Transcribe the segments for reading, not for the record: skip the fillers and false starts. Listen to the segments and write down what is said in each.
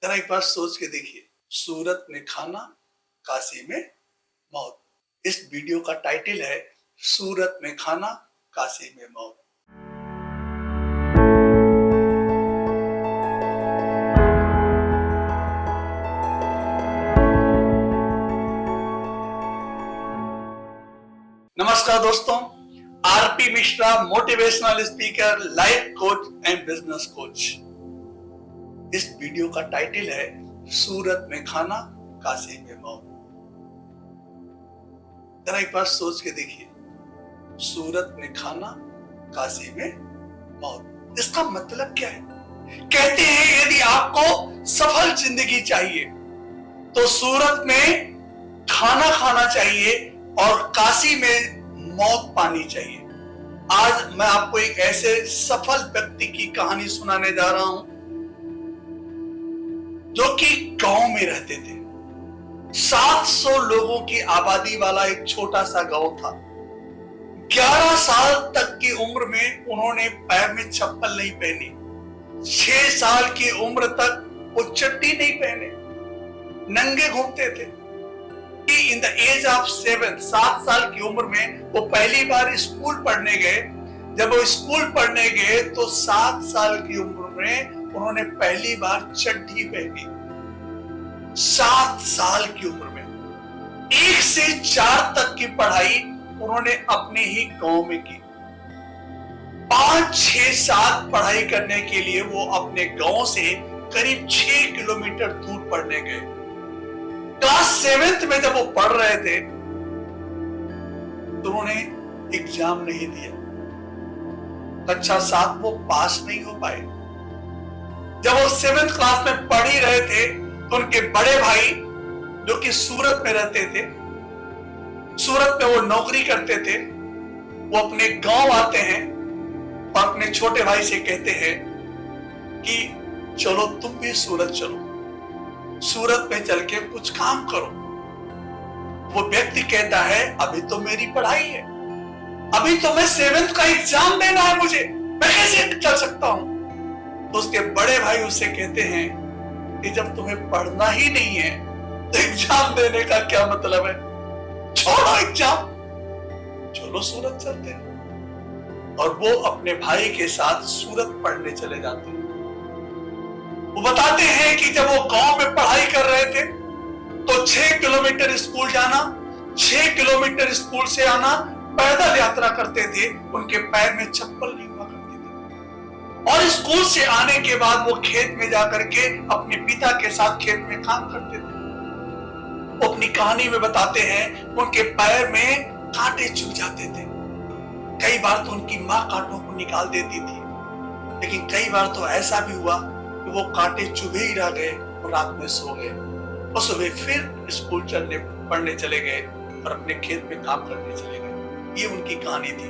जरा एक बार सोच के देखिए, सूरत में खाना, काशी में मौत। इस वीडियो का टाइटल है सूरत में खाना, काशी में मौत। नमस्कार दोस्तों, RP Mishra, motivational speaker, life coach and business coach. इस वीडियो का टाइटल है सूरत में खाना, काशी में मौत। जरा एक बार सोच के देखिए, सूरत में खाना, काशी में मौत। इसका मतलब क्या है? कहते हैं यदि आपको सफल जिंदगी चाहिए तो सूरत में खाना खाना चाहिए और काशी में मौत पानी चाहिए। आज मैं आपको एक ऐसे सफल व्यक्ति की कहानी सुनाने जा रहा हूं जो कि गांव में रहते थे। 700 लोगों की आबादी वाला एक छोटा सा गांव था। 11 साल तक की उम्र में उन्होंने पैर में चप्पल नहीं पहनी। 6 साल की उम्र तक वो चड्डी नहीं पहने, नंगे घूमते थे। इन द एज ऑफ 7 साल की उम्र में वो पहली बार स्कूल पढ़ने गए। जब वो स्कूल पढ़ने गए तो 7 साल की उम्र में उन्होंने पहली बार चड्डी पहनी। 7 साल की उम्र में 1 से 4 तक की पढ़ाई उन्होंने अपने ही गांव में की। 5, 6, 7 पढ़ाई करने के लिए वो अपने गांव से करीब 6 किलोमीटर दूर पढ़ने गए। क्लास 7th में जब वो पढ़ रहे थे तो उन्होंने एग्जाम नहीं दिया। कक्षा 7 वो पास नहीं हो पाए। जब वो 7th क्लास में पढ़ ही रहे थे तो उनके बड़े भाई जो कि सूरत में रहते थे, सूरत में वो नौकरी करते थे, वो अपने गांव आते हैं और अपने छोटे भाई से कहते हैं कि चलो तुम भी सूरत चलो, सूरत में चल के कुछ काम करो। वो व्यक्ति कहता है अभी तो मेरी पढ़ाई है, अभी तो मैं 7th का एग्जाम देना है मुझे, मैं कैसे चल सकता हूं? तो उसके बड़े भाई उससे कहते हैं कि जब तुम्हें पढ़ना ही नहीं है तो एग्जाम देने का क्या मतलब है? छोड़ो एग्जाम, चलो सूरत चलते हैं। और वो अपने भाई के साथ सूरत पढ़ने चले जाते हैं। वो बताते हैं कि जब वो गांव में पढ़ाई कर रहे थे तो 6 किलोमीटर स्कूल जाना, 6 किलोमीटर स्कूल से आना, पैदल यात्रा करते थे। उनके पैर में चप्पल नहीं हुआ करती थी। और स्कूल से आने के बाद वो खेत में जाकर के अपने पिता के साथ खेत में काम करते थे। वो अपनी कहानी में बताते हैं उनके पैर में कांटे चुभ जाते थे। कई बार तो उनकी मां कांटों को निकाल देती थी, लेकिन कई बार तो ऐसा भी हुआ वो कांटे चुभे ही रह गए और रात में सो गए और सुबह फिर स्कूल पढ़ने चले गए और अपने खेत में काम करने चले गए। ये उनकी कहानी थी।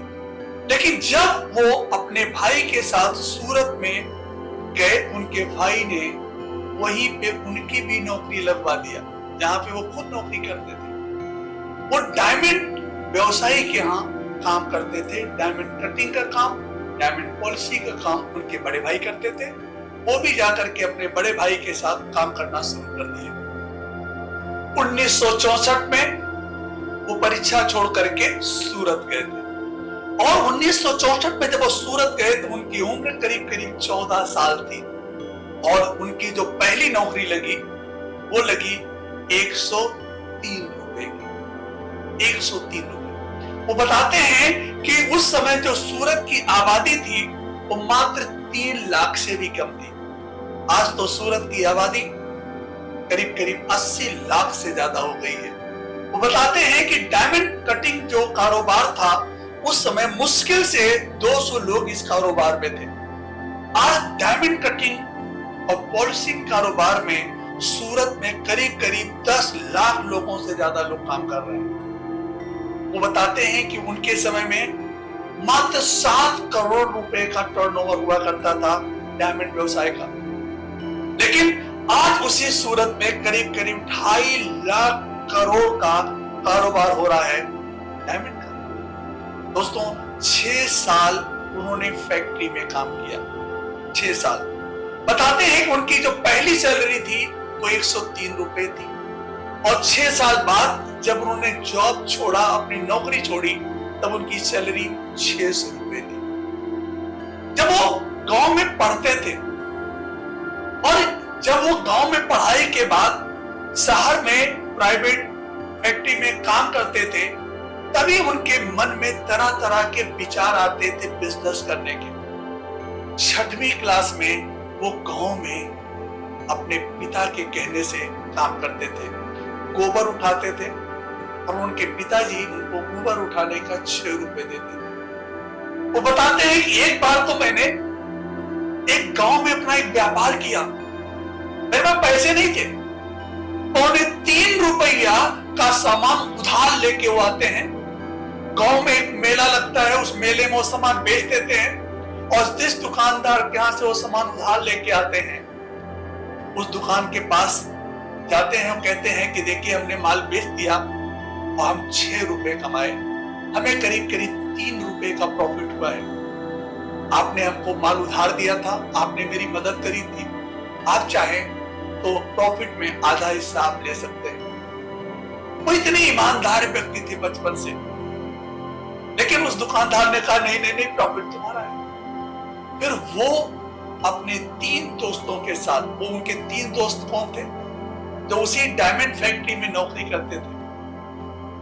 लेकिन जब वो अपने भाई के साथ सूरत में गए, उनके भाई ने वहीं पे उनकी भी नौकरी लगवा दिया जहां पे वो खुद नौकरी करते थे। वो डायमंड व्यवसायी के यहाँ काम करते थे। डायमंड कटिंग का काम, डायमंड पॉलिसी का काम उनके बड़े भाई करते थे। वो भी जाकर के अपने बड़े भाई के साथ काम करना शुरू कर दिया। 1964 में वो परीक्षा छोड़ करके सूरत गए थे और 1964 में जब वो सूरत गए तो उनकी उम्र करीब करीब 14 साल थी और उनकी जो पहली नौकरी लगी वो लगी 103 रुपए की। 103 रुपए। वो बताते हैं कि उस समय जो सूरत की आबादी थी वो मात्र 3 लाख से भी कम थी। आज तो सूरत की आबादी करीब करीब 80 लाख से ज्यादा हो गई है। वो बताते हैं कि डायमंड कटिंग जो कारोबार था उस समय मुश्किल से 200 लोग इस कारोबार में थे। आज डायमंड कटिंग और पॉलिशिंग कारोबार में सूरत में करीब करीब 10 लाख लोगों से ज्यादा लोग काम कर रहे हैं। वो बताते हैं कि उनके समय में मात्र 7 करोड़ रुपए का टर्नओवर हुआ करता था डायमंड व्यवसाय का, लेकिन आज उसी सूरत में करीब करीब 2.5 लाख करोड़ का कारोबार हो रहा है डायमंड का। दोस्तों 6 साल उन्होंने फैक्ट्री में काम किया। 6 साल बताते हैं कि उनकी जो पहली सैलरी थी वो 103 रुपए थी, और 6 साल बाद जब उन्होंने जॉब छोड़ा, अपनी नौकरी छोड़ी, तब उनकी सैलरी 600 रुपए थी। जब वो गांव में पढ़ते थे और जब वो गांव में पढ़ाई के बाद शहर में प्राइवेट फैक्ट्री में काम करते थे, तभी उनके मन में तरह तरह के विचार आते थे बिजनेस करने के। 6वीं क्लास में वो गांव में अपने पिता के कहने से काम करते थे, गोबर उठाते थे, और उनके पिताजी उनको गोबर उठाने का 6 रुपए देते थे। वो बताते हैं कि एक बार तो मैंने एक गांव में अपना एक व्यापार किया, मेरे पास पैसे नहीं थे, 3.25 रुपया का सामान उधार लेके वो आते हैं। गांव में एक मेला लगता है, उस मेले में वो सामान बेच देते हैं, और जिस दुकानदार के यहां से वो सामान उधार लेके आते हैं, उस दुकान के पास जाते हैं और कहते हैं कि देखिए हमने माल बेच दिया और हम 6 रुपए कमाए, हमें करीब करीब 3 रुपए का प्रॉफिट हुआ है। आपने हमको माल उधार दिया था, आपने मेरी मदद करी थी, आप चाहें तो प्रॉफिट में आधा हिस्सा आप ले सकते हैं। वो इतने ईमानदार व्यक्ति थे बचपन से, लेकिन उस दुकानदार ने कहा नहीं नहीं नहीं, प्रॉफिट तुम्हारा है। फिर वो अपने 3 दोस्तों के साथ, वो उनके 3 दोस्त कौन थे जो उसी डायमंड फैक्ट्री में नौकरी करते थे,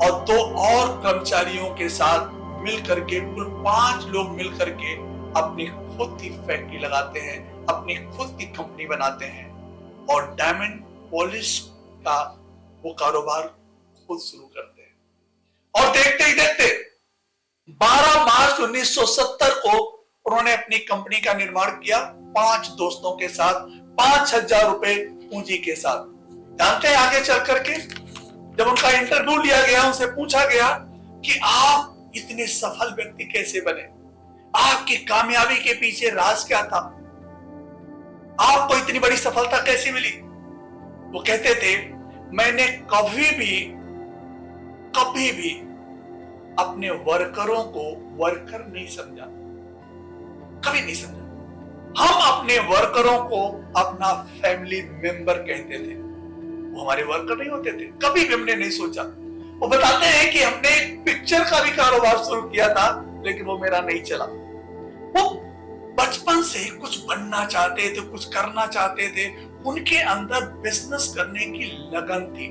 और 2 और कर्मचारियों के साथ मिलकर के कुल 5 लोग मिलकर के अपनी खुद की फैक्ट्री लगाते हैं, अपनी खुद की कंपनी बनाते हैं, और डायमंड पॉलिश का वो कारोबार खुद शुरू करते हैं। और देखते ही देखते 12 मार्च 1970 को उन्होंने अपनी कंपनी का निर्माण किया 5 दोस्तों के साथ, 5,000 रुपए पूंजी के साथ। जानते हैं आगे चल करके जब उनका इंटरव्यू लिया गया, उनसे पूछा गया कि आप इतने सफल व्यक्ति कैसे बने, आपकी कामयाबी के पीछे राज क्या था, आपको इतनी बड़ी सफलता कैसे मिली। वो कहते थे मैंने कभी भी अपने वर्करों को वर्कर नहीं समझा, कभी नहीं समझा। हम अपने वर्करों को अपना फैमिली मेंबर कहते थे, वो हमारे वर्कर नहीं होते थे, कभी भी हमने नहीं सोचा। वो बताते हैं कि हमने एक पिक्चर का भी कारोबार शुरू किया था, लेकिन वो मेरा नहीं चला। वो बचपन से कुछ बनना चाहते थे, कुछ करना चाहते थे, उनके अंदर बिजनेस करने की लगन थी।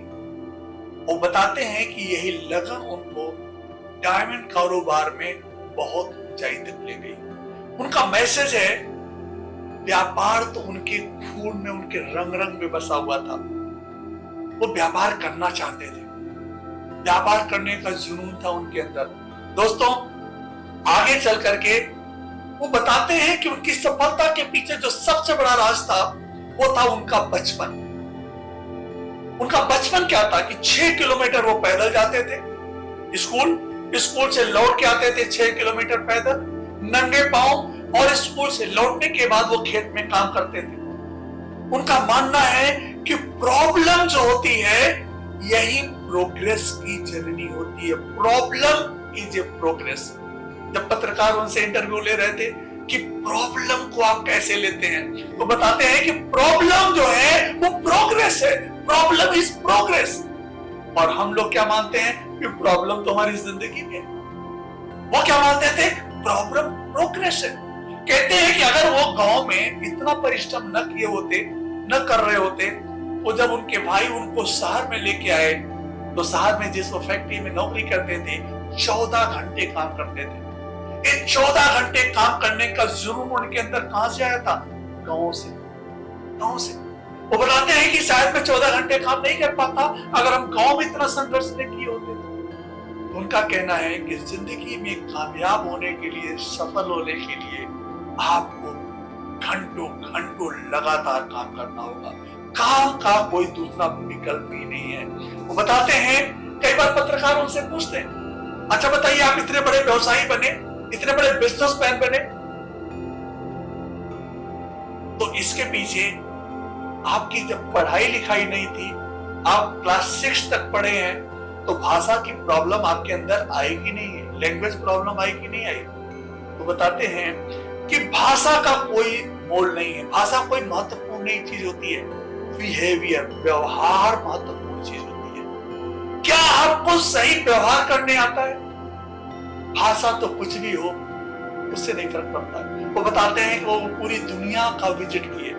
वो बताते हैं कि यही लगन उनको डायमंड कारोबार में बहुत ऊंचाई तक ले गई। उनका मैसेज है, व्यापार तो उनके खून में, उनके रंग रंग में बसा हुआ था। वो व्यापार करना चाहते थे, व्यापार करने का जुनून था उनके अंदर। दोस्तों आगे चल करके वो बताते हैं कि उनकी सफलता के पीछे जो सबसे बड़ा राज था वो था उनका बचपन। उनका बचपन क्या था कि 6 किलोमीटर वो पैदल जाते थे स्कूल से लौट के आते थे 6 किलोमीटर पैदल नंगे पांव, और स्कूल से लौटने के बाद वो खेत में काम करते थे। उनका मानना है कि प्रॉब्लम जो होती है यही प्रोग्रेस की जर्नी होती है। Problem is a progress. जब पत्रकार उनसे इंटरव्यू ले रहे थे कि प्रॉब्लम को आप कैसे लेते हैं, तो बताते हैं कि प्रॉब्लम जो है वो प्रोग्रेस है, प्रॉब्लम इज प्रोग्रेस। और हम लोग क्या मानते हैं कि प्रॉब्लम तो हमारी जिंदगी में, वो क्या मानते थे, प्रॉब्लम प्रोग्रेस है। कहते हैं कि अगर वो गांव में इतना परिश्रम न किए होते, न कर रहे होते, तो जब उनके भाई उनको शहर में लेके आए, तो शहर में जिस वो फैक्ट्री में नौकरी करते थे 14 घंटे काम करते थे। ये 14 घंटे काम करने का जुनून उनके अंदर कहां से आया था, गांव से। वो बताते हैं कि शायद मैं 14 घंटे काम नहीं कर पाता अगर हम गांव में इतना संघर्ष नहीं किए होते। तो उनका कहना है कि जिंदगी में कामयाब होने के लिए, सफल होने के लिए आपको घंटों लगातार काम करना होगा। काम का कोई दूसरा विकल्प ही नहीं है। वो बताते हैं, कई बार पत्रकार उनसे पूछते हैं, अच्छा बताइए आप इतने बड़े व्यवसायी बने, इतने बड़े बिजनेसमैन बने, तो इसके पीछे आपकी जब पढ़ाई लिखाई नहीं थी, आप क्लास 6 तक पढ़े हैं, तो भाषा की प्रॉब्लम आपके अंदर आएगी नहीं है, लैंग्वेज प्रॉब्लम आएगी नहीं आई। तो बताते हैं कि भाषा का कोई मोल नहीं है। भाषा कोई महत्वपूर्ण नहीं चीज होती है, बिहेवियर, व्यवहार महत्वपूर्ण चीज होती है। क्या आपको सही व्यवहार करने आता है? भाषा तो कुछ भी हो, उससे नहीं फर्क पड़ता है। वो बताते हैं कि वो पूरी दुनिया का विजिट किए,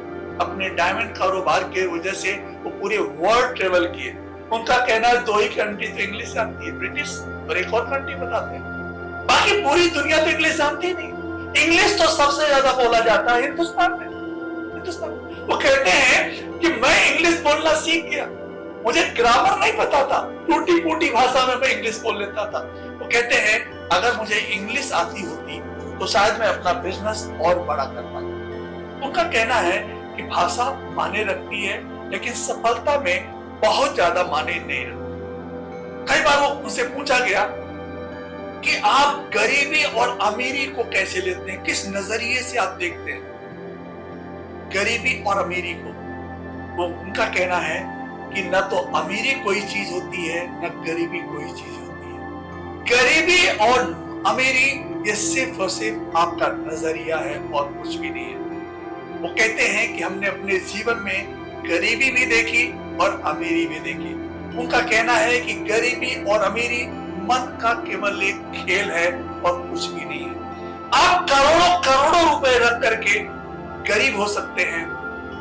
अपने डायमंड कारोबार के वजह से वो पूरे वर्ल्ड ट्रेवल किए। उनका कहना है 2 ही कंट्री तो इंग्लिश जानती है, ब्रिटिश और एक और कंट्री बताते हैं, बाकी पूरी दुनिया तो इंग्लिश जानती नहीं। इंग्लिश तो सबसे ज्यादा बोला जाता है हिंदुस्तान में। वो कहते हैं कि मैं इंग्लिश बोलना सीख गया, मुझे ग्रामर नहीं पता था, टूटी फूटी भाषा में मैं इंग्लिश बोल लेता था। वो कहते हैं अगर मुझे इंग्लिश आती होती तो शायद मैं अपना बिजनेस और बड़ा कर पाता। उनका कहना है कि भाषा मायने रखती है, लेकिन सफलता में बहुत ज्यादा मायने नहीं रखती। कई बार वो उनसे पूछा गया कि आप गरीबी और अमीरी को कैसे लेते हैं, किस नजरिए से आप देखते हैं गरीबी और अमीरी को? वो उनका कहना है कि न तो अमीरी कोई चीज होती है, न गरीबी कोई चीज होती है। गरीबी और अमीरी ये सिर्फ और सिर्फ आपका नजरिया है और कुछ भी नहीं है। वो कहते हैं कि हमने अपने जीवन में गरीबी भी देखी और अमीरी भी देखी। उनका कहना है कि गरीबी और अमीरी मन का केवल एक खेल है और कुछ भी नहीं है। आप करोड़ों करोड़ों रुपए रख करके गरीब हो सकते हैं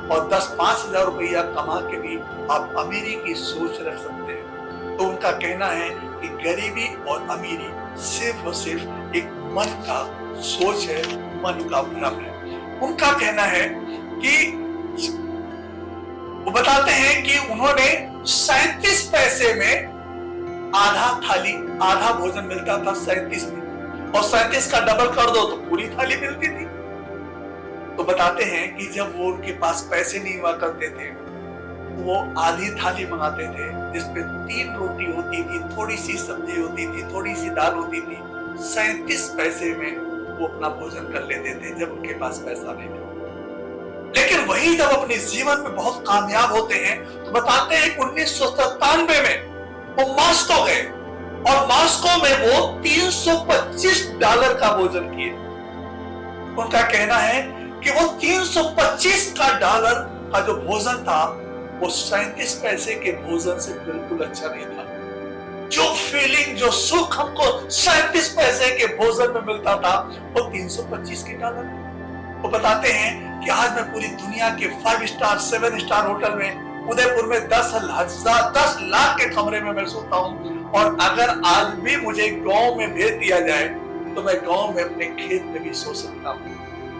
और 10-5 हजार रुपया कमा के भी आप अमीरी की सोच रख सकते हैं। तो उनका कहना है कि गरीबी और अमीरी सिर्फ और सिर्फ एक मन का सोच है, मन का भ्रम है। उनका कहना है कि वो बताते हैं कि उन्होंने 37 पैसे में आधा भोजन मिलता था 37 में, और 37 का डबल कर दो तो पूरी थाली मिलती थी। तो बताते हैं कि जब वो उनके पास पैसे नहीं हुआ करते थे तो वो आधी थाली मंगाते थे, जिसमें 3 रोटी होती थी, थोड़ी सी सब्जी होती थी, थोड़ी सी दाल होती थी। 37 पैसे में वो अपना भोजन कर लेते थे जब उनके पास पैसा नहीं था। लेकिन वही जब अपने जीवन में बहुत कामयाब होते हैं तो बताते हैं 1997 में वो मॉस्को गए और मॉस्को में वो $325 का भोजन किए। उनका कहना है कि वो $325 का जो भोजन था वो 37 पैसे के भोजन से बिल्कुल अच्छा नहीं था। जो फीलिंग, जो सुख हमको 37 पैसे के भोजन में मिलता था वो $325 में। वो बताते हैं कि आज मैं पूरी दुनिया के 5 स्टार 7 स्टार होटल में उदयपुर में 10 लाख के कमरे में मैं सोता हूँ, और अगर आज भी मुझे गांव में भेज दिया जाए तो मैं गांव में अपने खेत में भी सो सकता हूँ।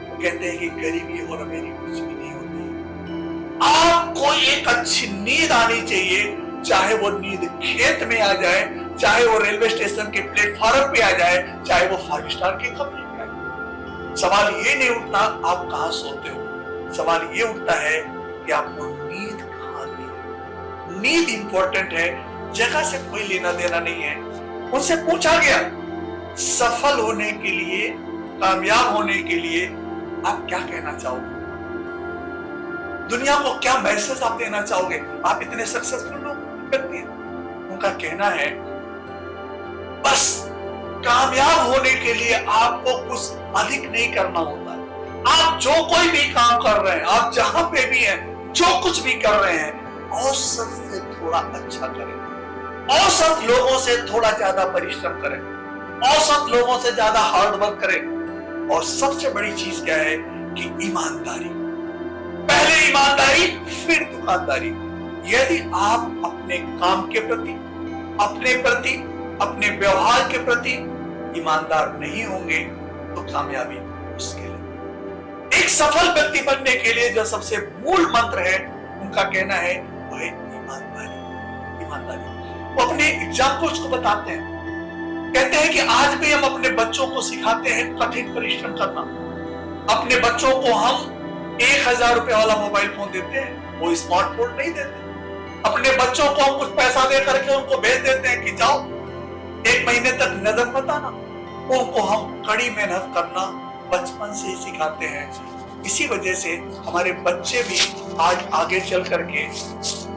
वो कहते हैं कि गरीबी और अमीरी कुछ भी नहीं होती। आपको एक अच्छी नींद आनी चाहिए, चाहे वो नींद खेत में आ जाए, चाहे वो रेलवे स्टेशन के प्लेटफॉर्म पे आ जाए, चाहे वो 5 स्टार के कमरे में आ जाए। सवाल ये नहीं उठता आप कहां सोते हो, सवाल ये उठता है कि आपको नींद कहां ली है। नींद इंपॉर्टेंट है, जगह से कोई लेना देना नहीं है। उनसे पूछा गया सफल होने के लिए, कामयाब होने के लिए आप क्या कहना चाहोगे, दुनिया को क्या मैसेज आप देना चाहोगे, आप इतने सक्सेसफुल लोग करते हैं। उनका कहना है बस कामयाब होने के लिए आपको कुछ अधिक नहीं करना होता है। आप जो कोई भी काम कर रहे हैं, आप जहां पे भी हैं, जो कुछ भी कर रहे हैं, औसत से थोड़ा अच्छा करें, औसत लोगों से थोड़ा ज्यादा परिश्रम करें, औसत लोगों से ज्यादा हार्ड वर्क करें। और सबसे बड़ी चीज क्या है कि ईमानदारी, पहले ईमानदारी फिर दुकानदारी। यदि आप अपने काम के प्रति, अपने व्यवहार के प्रति ईमानदार नहीं होंगे तो कामयाबी मुश्किल है। एक सफल व्यक्ति बनने के लिए जो सबसे मूल मंत्र है, उनका कहना है वो है ईमानदारी। वो अपने एग्जाम्पल्स को बताते हैं, कहते हैं कि आज भी हम अपने बच्चों को सिखाते हैं कठिन परिश्रम करना। अपने बच्चों को हम 1000 रुपए वाला मोबाइल फोन देते हैं, वो स्मार्टफोन नहीं देते। अपने बच्चों को हम कुछ पैसा दे करके उनको भेज देते हैं कि जाओ 1 महीने तक नजर मत आना। उनको हम कड़ी मेहनत करना बचपन से ही सिखाते हैं। इसी वजह से हमारे बच्चे भी आज आगे चल करके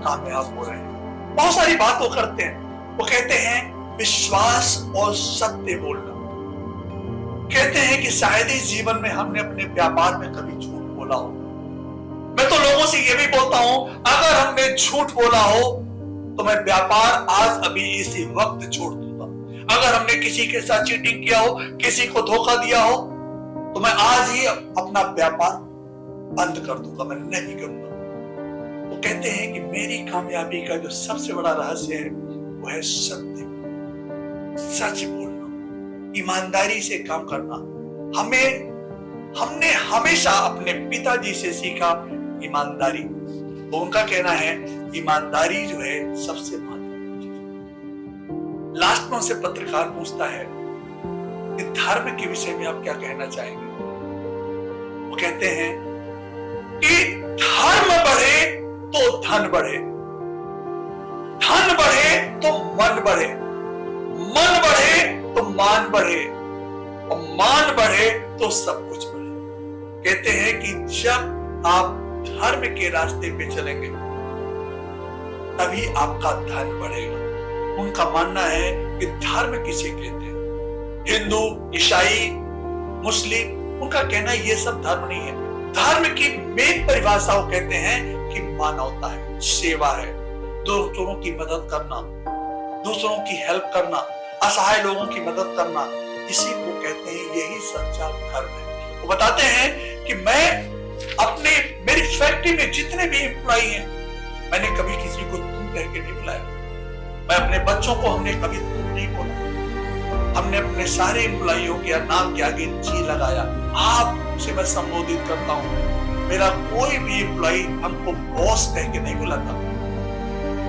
कामयाब हो रहे हैं। बहुत सारी बात वो करते हैं। वो कहते हैं विश्वास और सत्य बोलना। कहते हैं कि शायद ही जीवन में हमने अपने व्यापार में कभी झूठ बोला बोला हो। मैं तो लोगों से ये भी बोलता हूं, अगर हमने झूठ बोला हो तो मैं व्यापार आज अभी इसी वक्त छोड़ दूंगा। अगर हमने किसी के साथ चीटिंग किया हो, किसी को धोखा दिया हो, तो मैं आज ही अपना व्यापार बंद कर दूंगा, मैं नहीं करूंगा। वो कहते हैं कि मेरी कामयाबी का जो सबसे बड़ा रहस्य है वो है सत्य, सच बोलना, ईमानदारी से काम करना। हमने हमेशा अपने पिताजी से सीखा ईमानदारी। तो उनका कहना है ईमानदारी जो है सबसे महत्वपूर्ण चीज। लास्ट में उनसे पत्रकार पूछता है कि धर्म के विषय में आप क्या कहना चाहेंगे। वो कहते हैं कि धर्म बढ़े तो धन बढ़े, धन बढ़े तो मन बढ़े, मन बढ़े तो मान बढ़े, और मान बढ़े तो सब कुछ बढ़े। कहते हैं कि जब आप धर्म के रास्ते पे चलेंगे तभी आपका धन बढ़ेगा। उनका मानना है कि धर्म किसे कहते हैं, हिंदू, ईसाई, मुस्लिम, उनका कहना है ये सब धर्म नहीं है। धर्म की मेन परिभाषा वो कहते हैं कि मानवता है, सेवा है, दूसरों की मदद करना, दूसरों की हेल्प करना, असहाय लोगों की मदद करना, इसी को कहते हैं, यही सच्चा धर्म है। वो बताते हैं कि मेरी फैक्ट्री में जितने भी एम्प्लॉय हैं, मैंने कभी किसी को तुम कह के नहीं बुलाया। मैं अपने बच्चों को हमने कभी तुम नहीं बोला। हमने अपने सारे एम्प्लॉइयों के नाम के आगे जी लगाया। आप से मैं संबोधित करता हूं। मेरा कोई भी एम्प्लॉय हमको बॉस कह के नहीं बुलाता,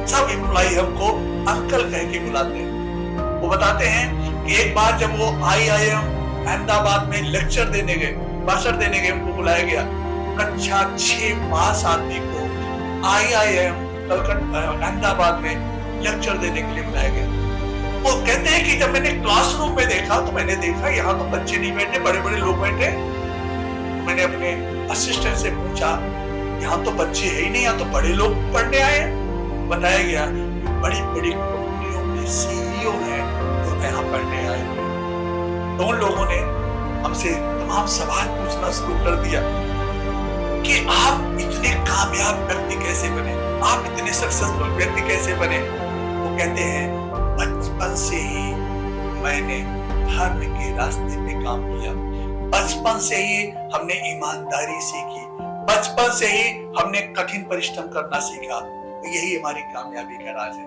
सब एम्प्लॉय हमको अंकल कह के बुलाते हैं। वो बताते हैं कि एक बार जब वो IIM अहमदाबाद में लेक्चर देने गए, भाषण देने गए, उनको बुलाया गया। कक्षा 6 पास आदमी को IIM कलकत्ता अहमदाबाद में लेक्चर देने के लिए बुलाया गया। वो कहते हैं कि जब मैंने क्लासरूम में देखा तो मैंने देखा यहाँ तो बच्चे नहीं बैठे, बड़े बड़े लोग बैठे। मैंने अपने असिस्टेंट से पूछा, यहाँ तो बच्चे है ही नहीं, यहाँ तो बड़े लोग पढ़ने आए हैं। बताया गया बड़ी बड़ी कंपनियों के CEO हैं जो यहाँ पढ़ने आए हैं। तो उन लोगों ने हमसे तमाम सवाल पूछना शुरू कर दिया कि आप इतने कामयाब व्यक्ति कैसे बने, आप इतने सक्सेसफुल व्यक्ति कैसे बने। वो कहते हैं बचपन से ही मैंने धर्म के रास्ते पे काम किया, बचपन से ही हमने ईमानदारी सीखी, बचपन से ही हमने कठिन परिश्रम करना सीखा। तो यही हमारी कामयाबी का राज है।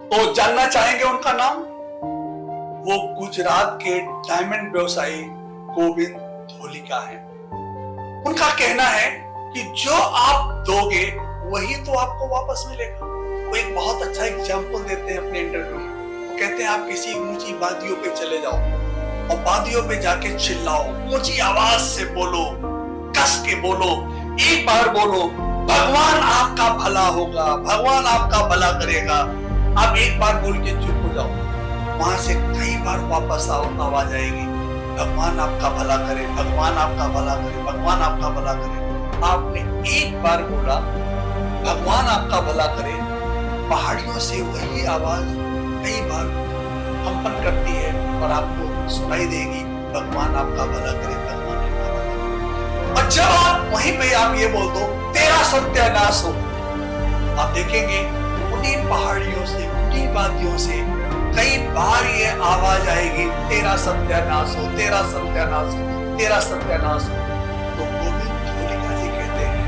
तो जानना चाहेंगे उनका नाम। वो गुजरात के डायमंड व्यवसायी गोविंद धोलिका है। उनका कहना है कि जो आप दोगे वही तो आपको वापस मिलेगा। वो एक बहुत अच्छा एग्जाम्पल देते हैं अपने इंटरव्यू में। वो कहते हैं आप किसी ऊंची वादियों पे चले जाओ और वादियों पे जाके चिल्लाओ, ऊंची आवाज से बोलो, कस के बोलो, एक बार बोलो, भगवान आपका भला होगा, भगवान आपका भला करेगा। आप एक बार बोल के चुप हो जाओ, वहां से कई बार वापस आवाज आएगी, भगवान आपका भला करे, भगवान आपका भला करे, भगवान आपका भला करे। आपने एक बार बोला भगवान आपका भला करे, पहाड़ियों से वही आवाज कई बार कंपन करती है और आपको सुनाई देगी, भगवान आपका भला करे, भगवान आपका भला करे। और जब आप वहीं पे आप ये बोल दो तेरा सत्यानाश हो, आप देखेंगे उन्हीं पहाड़ियों से, उन्हीं वादियों से कई बार ये आवाज आएगी, तेरा सत्यानाश हो, तेरा सत्यानाश हो, तेरा सत्यानाश हो। तो गोविंद धोलिका जी कहते हैं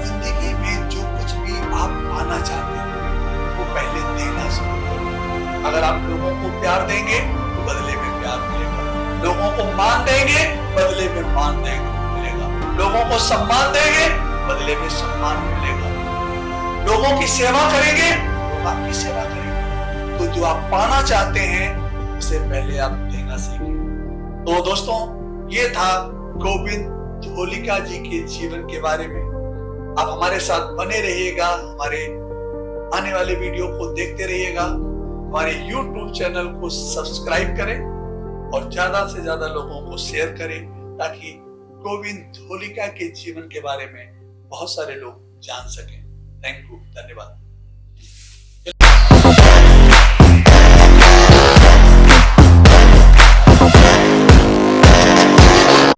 जिंदगी में जो कुछ भी आप पाना चाहते हैं वो पहले देना शुरू करो। अगर आप लोगों को प्यार देंगे तो बदले में प्यार मिलेगा, लोगों को मान देंगे बदले में मान मिलेगा, लोगों को सम्मान देंगे बदले में सम्मान मिलेगा, लोगों की सेवा करेंगे लोग आपकी सेवा करेंगे। तो जो आप पाना चाहते हैं उसे पहले आप देना सीखें। तो दोस्तों, ये था गोविंद धोलिका जी के जीवन के बारे में। आप हमारे साथ बने रहिएगा, हमारे आने वाले वीडियो को देखते रहिएगा, हमारे YouTube चैनल को सब्सक्राइब करें और ज्यादा से ज्यादा लोगों को शेयर करें ताकि गोविंद धोलिका के जीवन के बारे में बहुत सारे लोग जान सकें। थैंक यू, धन्यवाद।